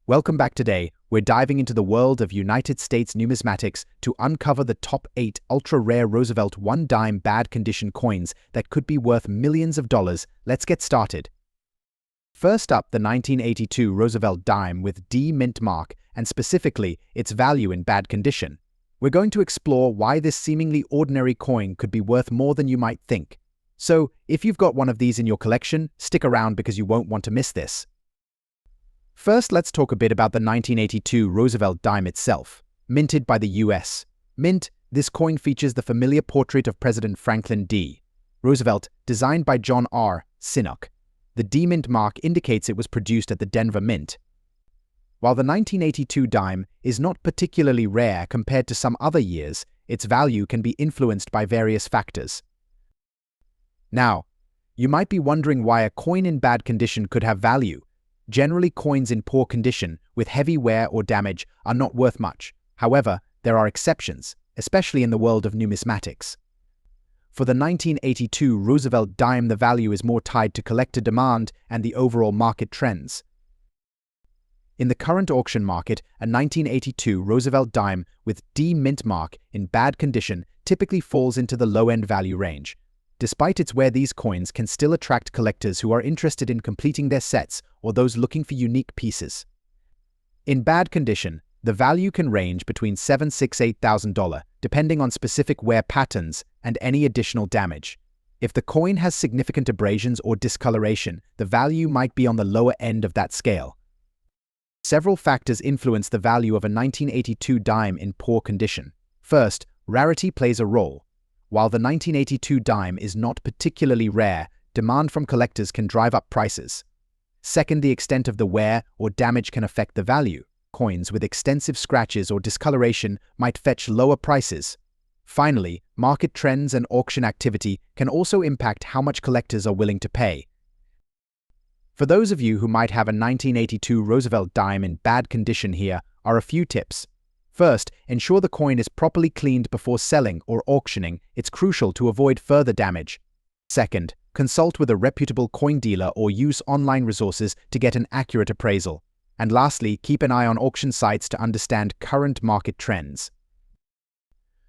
Welcome back. Today, we're diving into the world of United States numismatics to uncover the top 8 ultra-rare Roosevelt one-dime bad condition coins that could be worth millions of dollars. Let's get started. First up, the 1982 Roosevelt dime with D mint mark, and specifically its value in bad condition. We're going to explore why this seemingly ordinary coin could be worth more than you might think. So, if you've got one of these in your collection, stick around because you won't want to miss this. First, let's talk a bit about the 1982 Roosevelt dime itself. Minted by the US. Mint, this coin features the familiar portrait of President Franklin D. Roosevelt, designed by John R. Sinnock. The D mint mark indicates it was produced at the Denver Mint. While the 1982 dime is not particularly rare compared to some other years, its value can be influenced by various factors. Now, you might be wondering why a coin in bad condition could have value. Generally, coins in poor condition, with heavy wear or damage, are not worth much. However, there are exceptions, especially in the world of numismatics. For the 1982 Roosevelt dime, the value is more tied to collector demand and the overall market trends. In the current auction market, a 1982 Roosevelt dime with D mint mark in bad condition typically falls into the low-end value range. Despite its wear, these coins can still attract collectors who are interested in completing their sets or those looking for unique pieces. In bad condition, the value can range between $7,600 to $8,000, depending on specific wear patterns and any additional damage. If the coin has significant abrasions or discoloration, the value might be on the lower end of that scale. Several factors influence the value of a 1982 dime in poor condition. First, rarity plays a role. While the 1982 dime is not particularly rare, demand from collectors can drive up prices. Second, the extent of the wear or damage can affect the value. Coins with extensive scratches or discoloration might fetch lower prices. Finally, market trends and auction activity can also impact how much collectors are willing to pay. For those of you who might have a 1982 Roosevelt dime in bad condition, here are a few tips. First, ensure the coin is properly cleaned before selling or auctioning. It's crucial to avoid further damage. Second, consult with a reputable coin dealer or use online resources to get an accurate appraisal. And lastly, keep an eye on auction sites to understand current market trends.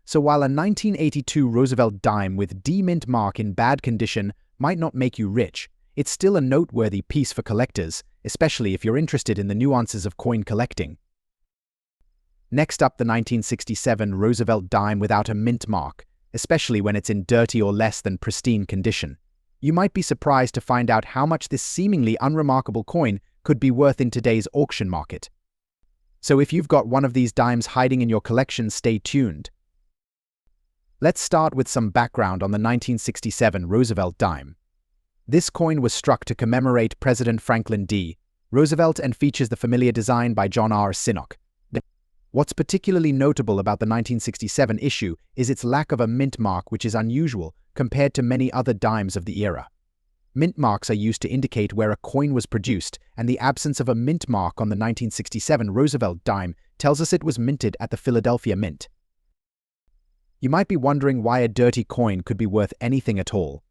So while a 1982 Roosevelt dime with D mint mark in bad condition might not make you rich, it's still a noteworthy piece for collectors, especially if you're interested in the nuances of coin collecting. Next up, the 1967 Roosevelt dime without a mint mark, especially when it's in dirty or less than pristine condition. You might be surprised to find out how much this seemingly unremarkable coin could be worth in today's auction market. So if you've got one of these dimes hiding in your collection, stay tuned. Let's start with some background on the 1967 Roosevelt dime. This coin was struck to commemorate President Franklin D. Roosevelt and features the familiar design by John R. Sinnock. What's particularly notable about the 1967 issue is its lack of a mint mark, which is unusual compared to many other dimes of the era. Mint marks are used to indicate where a coin was produced, and the absence of a mint mark on the 1967 Roosevelt dime tells us it was minted at the Philadelphia Mint. You might be wondering why a dirty coin could be worth anything at all.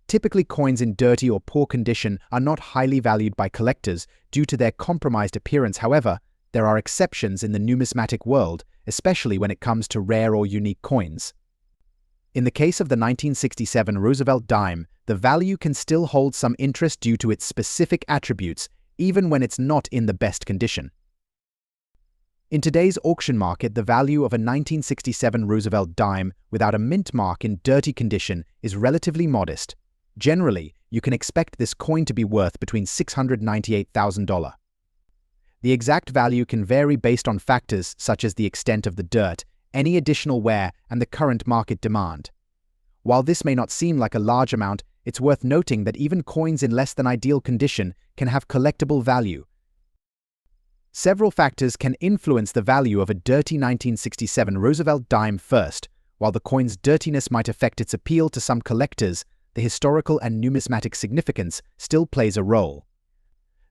Typically, coins in dirty or poor condition are not highly valued by collectors due to their compromised appearance. However, there are exceptions in the numismatic world, especially when it comes to rare or unique coins. In the case of the 1967 Roosevelt dime, the value can still hold some interest due to its specific attributes, even when it's not in the best condition. In today's auction market, the value of a 1967 Roosevelt dime without a mint mark in dirty condition is relatively modest. Generally, you can expect this coin to be worth between $698,000. The exact value can vary based on factors such as the extent of the dirt, any additional wear, and the current market demand. While this may not seem like a large amount, it's worth noting that even coins in less than ideal condition can have collectible value. Several factors can influence the value of a dirty 1967 Roosevelt dime. First, while the coin's dirtiness might affect its appeal to some collectors, the historical and numismatic significance still plays a role.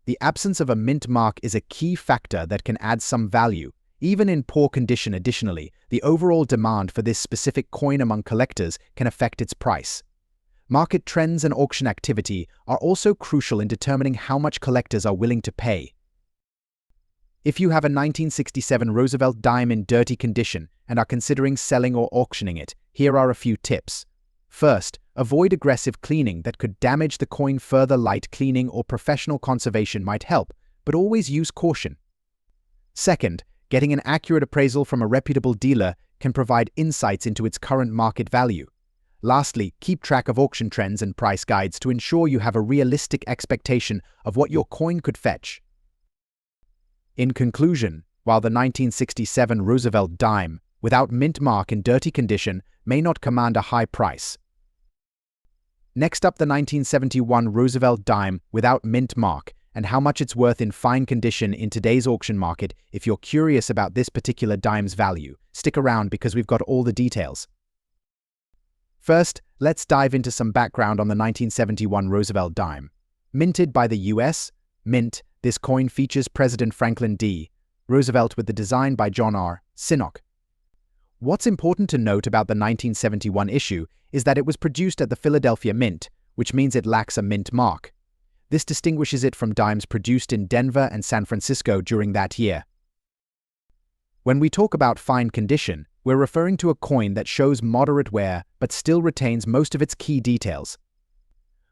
The absence of a mint mark is a key factor that can add some value, even in poor condition. Additionally, the overall demand for this specific coin among collectors can affect its price. Market trends and auction activity are also crucial in determining how much collectors are willing to pay. If you have a 1967 Roosevelt dime in dirty condition and are considering selling or auctioning it, here are a few tips. First, avoid aggressive cleaning that could damage the coin further. Light cleaning or professional conservation might help, but always use caution. Second, getting an accurate appraisal from a reputable dealer can provide insights into its current market value. Lastly, keep track of auction trends and price guides to ensure you have a realistic expectation of what your coin could fetch. In conclusion, while the 1967 Roosevelt dime, without mint mark in dirty condition, may not command a high price. Next up, the 1971 Roosevelt dime without mint mark and how much it's worth in fine condition in today's auction market. If you're curious about this particular dime's value, stick around because we've got all the details. First, let's dive into some background on the 1971 Roosevelt dime. Minted by the U.S. Mint, this coin features President Franklin D. Roosevelt with the design by John R. Sinnock. What's important to note about the 1971 issue is that it was produced at the Philadelphia Mint, which means it lacks a mint mark. This distinguishes it from dimes produced in Denver and San Francisco during that year. When we talk about fine condition, we're referring to a coin that shows moderate wear but still retains most of its key details.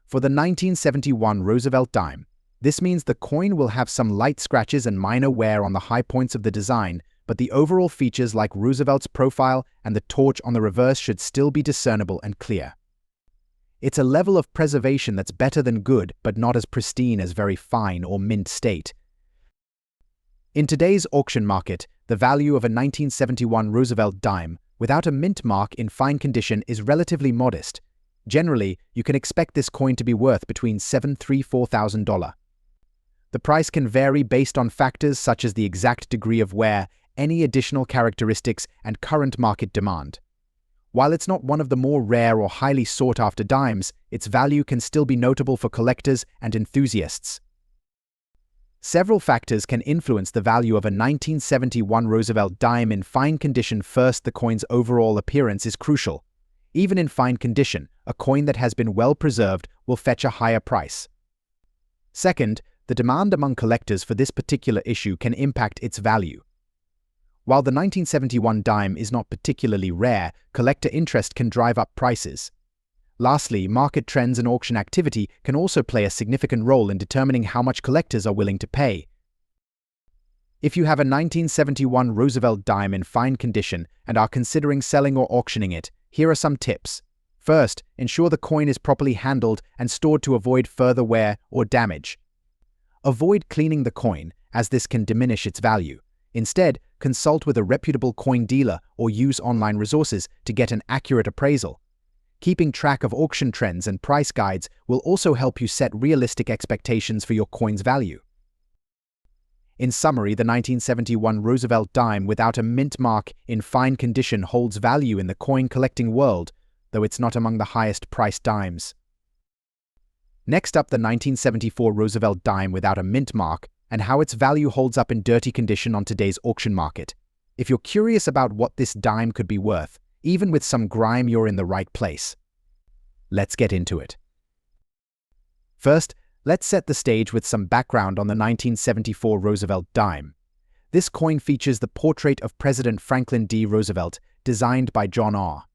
For the 1971 Roosevelt dime, this means the coin will have some light scratches and minor wear on the high points of the design, but the overall features like Roosevelt's profile and the torch on the reverse should still be discernible and clear. It's a level of preservation that's better than good, but not as pristine as very fine or mint state. In today's auction market, the value of a 1971 Roosevelt dime without a mint mark in fine condition is relatively modest. Generally, you can expect this coin to be worth between $7,300–$4,000. The price can vary based on factors such as the exact degree of wear, any additional characteristics, and current market demand. While it's not one of the more rare or highly sought-after dimes, its value can still be notable for collectors and enthusiasts. Several factors can influence the value of a 1971 Roosevelt dime in fine condition. First, the coin's overall appearance is crucial. Even in fine condition, a coin that has been well preserved will fetch a higher price. Second, the demand among collectors for this particular issue can impact its value. While the 1971 dime is not particularly rare, collector interest can drive up prices. Lastly, market trends and auction activity can also play a significant role in determining how much collectors are willing to pay. If you have a 1971 Roosevelt dime in fine condition and are considering selling or auctioning it, here are some tips. First, ensure the coin is properly handled and stored to avoid further wear or damage. Avoid cleaning the coin, as this can diminish its value. Instead, consult with a reputable coin dealer or use online resources to get an accurate appraisal. Keeping track of auction trends and price guides will also help you set realistic expectations for your coin's value. In summary, the 1971 Roosevelt dime without a mint mark in fine condition holds value in the coin collecting world, though it's not among the highest priced dimes. Next up, the 1974 Roosevelt dime without a mint mark and how its value holds up in dirty condition on today's auction market. If you're curious about what this dime could be worth, even with some grime, you're in the right place. Let's get into it. First, let's set the stage with some background on the 1974 Roosevelt dime. This coin features the portrait of President Franklin D. Roosevelt, designed by John R.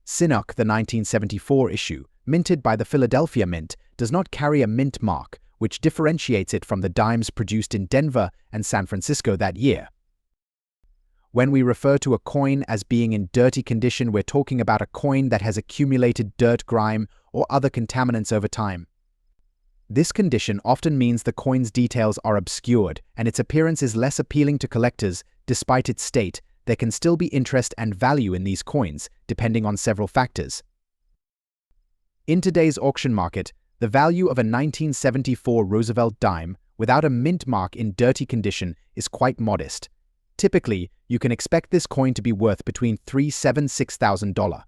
Sinnock. The 1974 issue, minted by the Philadelphia Mint, does not carry a mint mark, which differentiates it from the dimes produced in Denver and San Francisco that year. When we refer to a coin as being in dirty condition, we're talking about a coin that has accumulated dirt, grime, or other contaminants over time. This condition often means the coin's details are obscured and its appearance is less appealing to collectors. Despite its state, there can still be interest and value in these coins, depending on several factors. In today's auction market, the value of a 1974 Roosevelt dime without a mint mark in dirty condition is quite modest. Typically, you can expect this coin to be worth between $3,700–$6,000.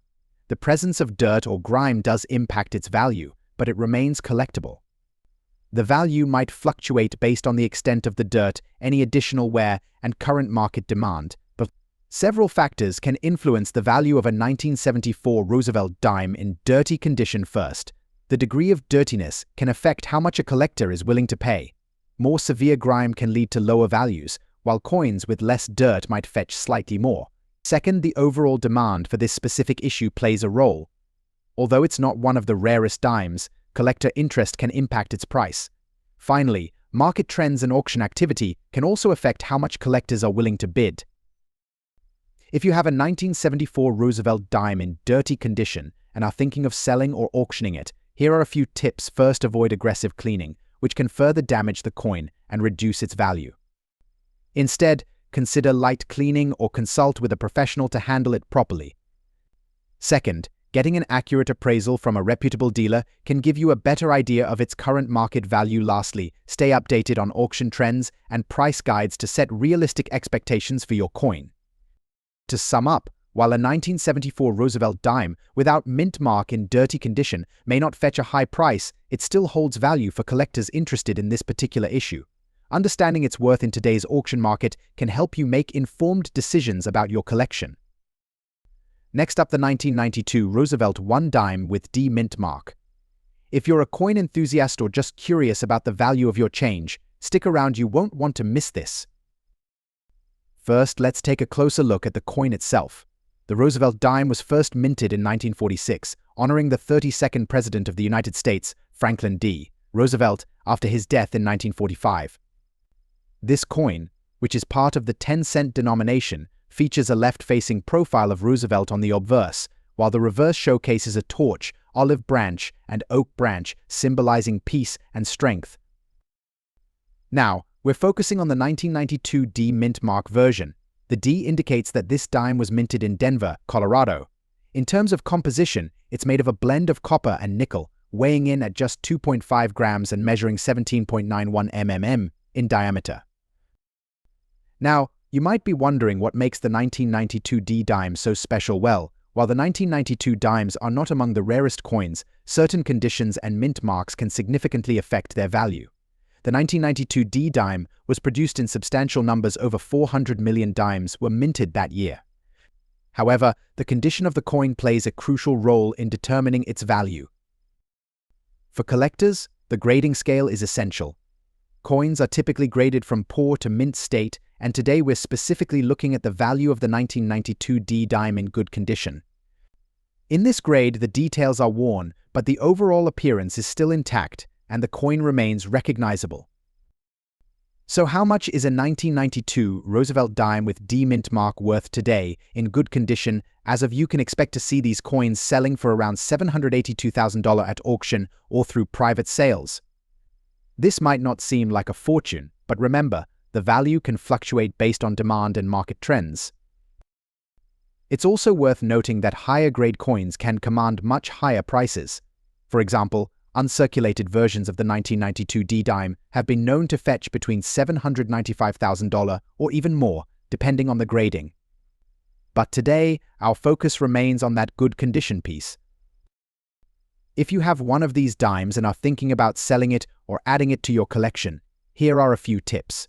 The presence of dirt or grime does impact its value, but it remains collectible. The value might fluctuate based on the extent of the dirt, any additional wear, and current market demand, but several factors can influence the value of a 1974 Roosevelt dime in dirty condition. First, the degree of dirtiness can affect how much a collector is willing to pay. More severe grime can lead to lower values, while coins with less dirt might fetch slightly more. Second, the overall demand for this specific issue plays a role. Although it's not one of the rarest dimes, collector interest can impact its price. Finally, market trends and auction activity can also affect how much collectors are willing to bid. If you have a 1974 Roosevelt dime in dirty condition and are thinking of selling or auctioning it, here are a few tips. First, avoid aggressive cleaning, which can further damage the coin and reduce its value. Instead, consider light cleaning or consult with a professional to handle it properly. Second, getting an accurate appraisal from a reputable dealer can give you a better idea of its current market value. Lastly, stay updated on auction trends and price guides to set realistic expectations for your coin. To sum up, while a 1974 Roosevelt dime without mint mark in dirty condition may not fetch a high price, it still holds value for collectors interested in this particular issue. Understanding its worth in today's auction market can help you make informed decisions about your collection. Next up, the 1992 Roosevelt 1 dime with D mint mark. If you're a coin enthusiast or just curious about the value of your change, stick around, you won't want to miss this. First, let's take a closer look at the coin itself. The Roosevelt dime was first minted in 1946, honoring the 32nd President of the United States, Franklin D. Roosevelt, after his death in 1945. This coin, which is part of the 10-cent denomination, features a left-facing profile of Roosevelt on the obverse, while the reverse showcases a torch, olive branch, and oak branch, symbolizing peace and strength. Now, we're focusing on the 1992 D mint mark version. The D indicates that this dime was minted in Denver, Colorado. In terms of composition, it's made of a blend of copper and nickel, weighing in at just 2.5 grams and measuring 17.91 mm in diameter. Now, you might be wondering what makes the 1992 D dime so special. Well, while the 1992 dimes are not among the rarest coins, certain conditions and mint marks can significantly affect their value. The 1992 D dime was produced in substantial numbers. Over 400 million dimes were minted that year. However, the condition of the coin plays a crucial role in determining its value. For collectors, the grading scale is essential. Coins are typically graded from poor to mint state, and today we're specifically looking at the value of the 1992 D dime in good condition. In this grade, the details are worn, but the overall appearance is still intact, and the coin remains recognizable. So how much is a 1992 Roosevelt dime with D mint mark worth today in good condition? As of you can expect to see these coins selling for around $782,000 at auction or through private sales. This might not seem like a fortune, but remember, the value can fluctuate based on demand and market trends. It's also worth noting that higher grade coins can command much higher prices. For example, uncirculated versions of the 1992 D dime have been known to fetch between $795,000 or even more, depending on the grading. But today, our focus remains on that good condition piece. If you have one of these dimes and are thinking about selling it or adding it to your collection, here are a few tips.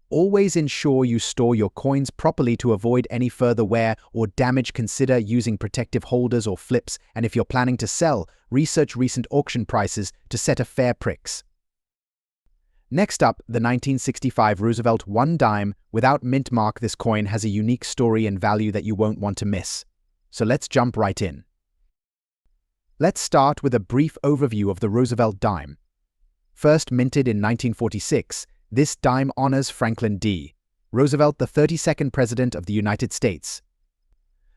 Always ensure you store your coins properly to avoid any further wear or damage. Consider using protective holders or flips, and if you're planning to sell, research recent auction prices to set a fair price. Next up, the 1965 Roosevelt 1 dime without mint mark. This coin has a unique story and value that you won't want to miss. So let's jump right in. Let's start with a brief overview of the Roosevelt dime. First minted in 1946, this dime honors Franklin D. Roosevelt, the 32nd President of the United States.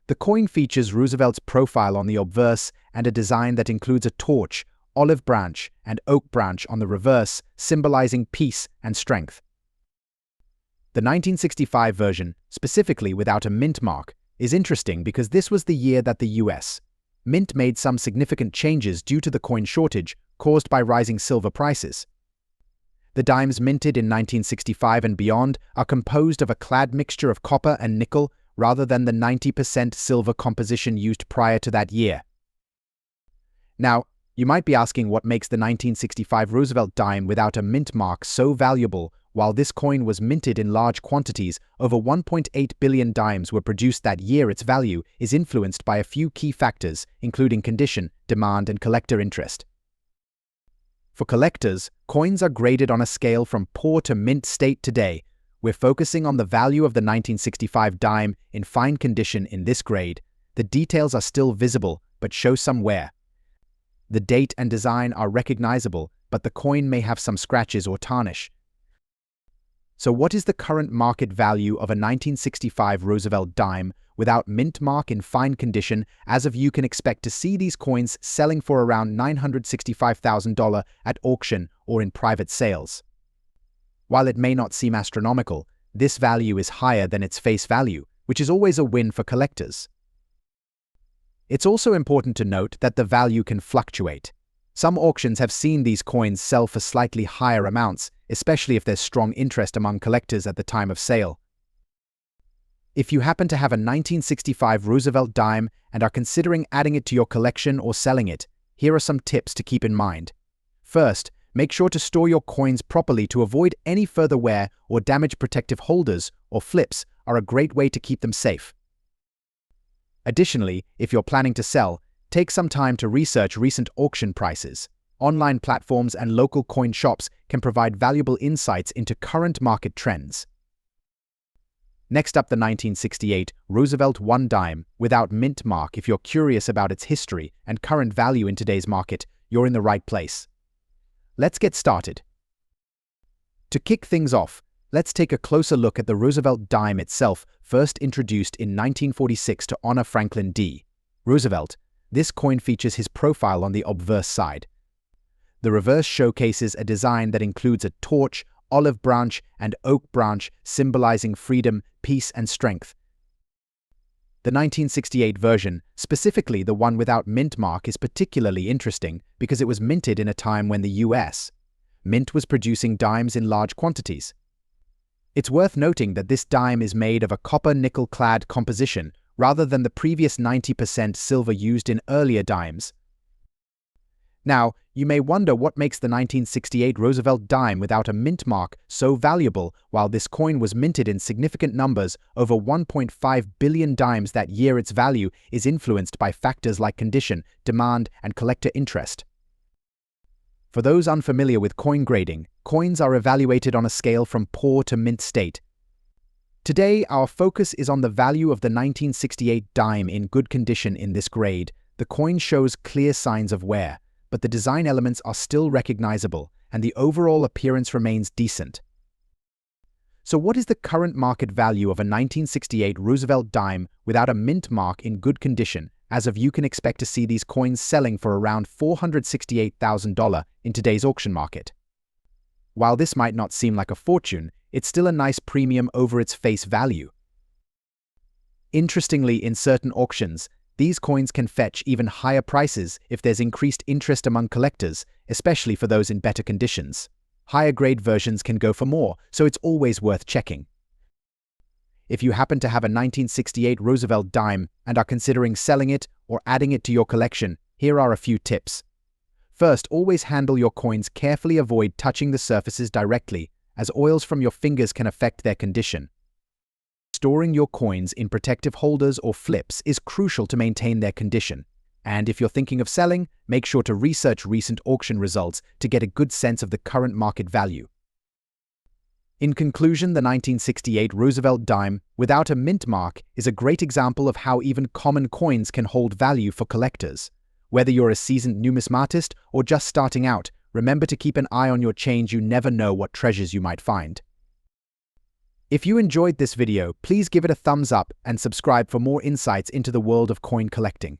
The coin features Roosevelt's profile on the obverse and a design that includes a torch, olive branch, and oak branch on the reverse, symbolizing peace and strength. The 1965 version, specifically without a mint mark, is interesting because this was the year that the U.S. Mint made some significant changes due to the coin shortage caused by rising silver prices. The dimes minted in 1965 and beyond are composed of a clad mixture of copper and nickel rather than the 90% silver composition used prior to that year. Now, you might be asking what makes the 1965 Roosevelt dime without a mint mark so valuable. While this coin was minted in large quantities, over 1.8 billion dimes were produced that year. Its value is influenced by a few key factors, including condition, demand, and collector interest. For collectors, coins are graded on a scale from poor to mint state today. We're focusing on the value of the 1965 dime in fine condition in this grade. The details are still visible, but show some wear. The date and design are recognizable, but the coin may have some scratches or tarnish. So what is the current market value of a 1965 Roosevelt dime without mint mark in fine condition? As of you can expect to see these coins selling for around $965,000 at auction or in private sales. While it may not seem astronomical, this value is higher than its face value, which is always a win for collectors. It's also important to note that the value can fluctuate. Some auctions have seen these coins sell for slightly higher amounts, especially if there's strong interest among collectors at the time of sale. If you happen to have a 1965 Roosevelt dime and are considering adding it to your collection or selling it, here are some tips to keep in mind. First, make sure to store your coins properly to avoid any further wear or damage. Protective holders or flips are a great way to keep them safe. Additionally, if you're planning to sell, take some time to research recent auction prices. Online platforms and local coin shops can provide valuable insights into current market trends. Next up, the 1968 Roosevelt 1 dime without mint mark. If you're curious about its history and current value in today's market, you're in the right place. Let's get started. To kick things off, let's take a closer look at the Roosevelt dime itself. First introduced in 1946 to honor Franklin D. Roosevelt, this coin features his profile on the obverse side. The reverse showcases a design that includes a torch, olive branch, and oak branch, symbolizing freedom, peace, and strength. The 1968 version, specifically the one without mint mark, is particularly interesting because it was minted in a time when the U.S. Mint was producing dimes in large quantities. It's worth noting that this dime is made of a copper-nickel-clad composition rather than the previous 90% silver used in earlier dimes. Now, you may wonder what makes the 1968 Roosevelt dime without a mint mark so valuable. While this coin was minted in significant numbers, over 1.5 billion dimes that year, its value is influenced by factors like condition, demand, and collector interest. For those unfamiliar with coin grading, coins are evaluated on a scale from poor to mint state. Today, our focus is on the value of the 1968 dime in good condition. In this grade, the coin shows clear signs of wear, but the design elements are still recognizable, and the overall appearance remains decent. So what is the current market value of a 1968 Roosevelt dime without a mint mark in good condition? As of you can expect to see these coins selling for around $468,000 in today's auction market. While this might not seem like a fortune, it's still a nice premium over its face value. Interestingly, in certain auctions, these coins can fetch even higher prices if there's increased interest among collectors, especially for those in better conditions. Higher grade versions can go for more, so it's always worth checking. If you happen to have a 1968 Roosevelt dime and are considering selling it or adding it to your collection, here are a few tips. First, always handle your coins carefully. Avoid touching the surfaces directly, as oils from your fingers can affect their condition. Storing your coins in protective holders or flips is crucial to maintain their condition. And if you're thinking of selling, make sure to research recent auction results to get a good sense of the current market value. In conclusion, the 1968 Roosevelt dime without a mint mark is a great example of how even common coins can hold value for collectors. Whether you're a seasoned numismatist or just starting out, remember to keep an eye on your change. You never know what treasures you might find. If you enjoyed this video, please give it a thumbs up and subscribe for more insights into the world of coin collecting.